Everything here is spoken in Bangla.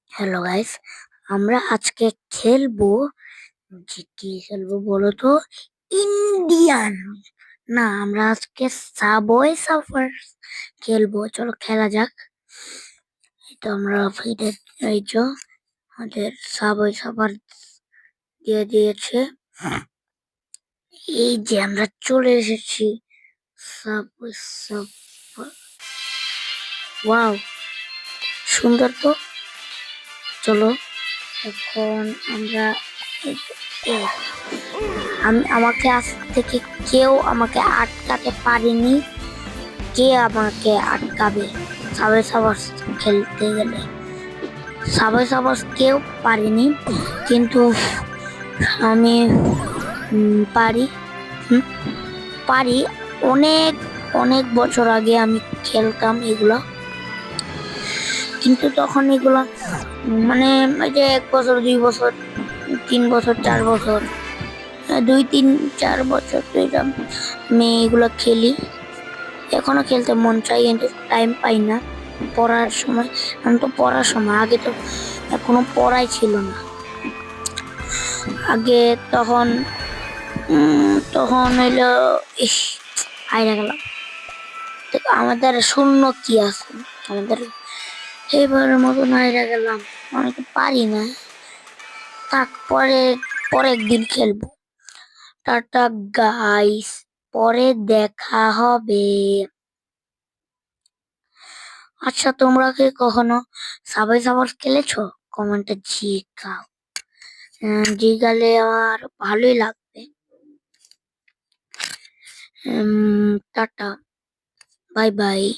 হ্যালো গাইস, আমরা আজকে খেলবো। যে কি খেলবো বলো তো? ইন্ডিয়ান না, আমরা আজকে সাবওয়ে সার্ফার্স খেলবো। চলো খেলা যাক। এটা আমরা ফিরে এই যে আমাদের সাবওয়ে সার্ফার দিয়ে দিয়েছে। এই যে আমরা চলে এসেছি সাবওয়ে সার্ফার। ওয়াও, সুন্দর তো। চলো এখন আমরা এই- আমাকে আজ থেকে কেউ আমাকে আটকাতে পারেনি। কে আমাকে আটকাবে সাবওয়ে সার্ফার্স খেলতে গেলে? সাবওয়ে সার্ফার্স কেউ পারেনি, কিন্তু আমি পারি। হুম, পারি। অনেক অনেক বছর আগে আমি খেলতাম এগুলো, কিন্তু তখন এগুলো মানে ওই যে 1 বছর 2 বছর 3 বছর 4 বছর 2 3 4 বছর আমি এগুলো খেলি। এখনো খেলতে মন চাই, কিন্তু টাইম পাই না। পড়ার সময়, আমি তো পড়ার সময়, আগে তো কোনো পড়াই ছিল না। আগে তখন তখন হইলো ইস, হাইরা গেলাম। আমাদের শূন্য কি আছে, আমাদের এবারের মতন হাইরা গেলাম। আমি তো পারি না। থাক, পরে একদিন খেলবো। টাটা গাইস, পরে দেখা হবে। আচ্ছা, তোমরা কি কখনো সাবওয়ে সার্ফার্স খেলেছো? কমেন্টে জিগাও। জিগালে আমার ভালোই লাগবে। Tata, bye bye.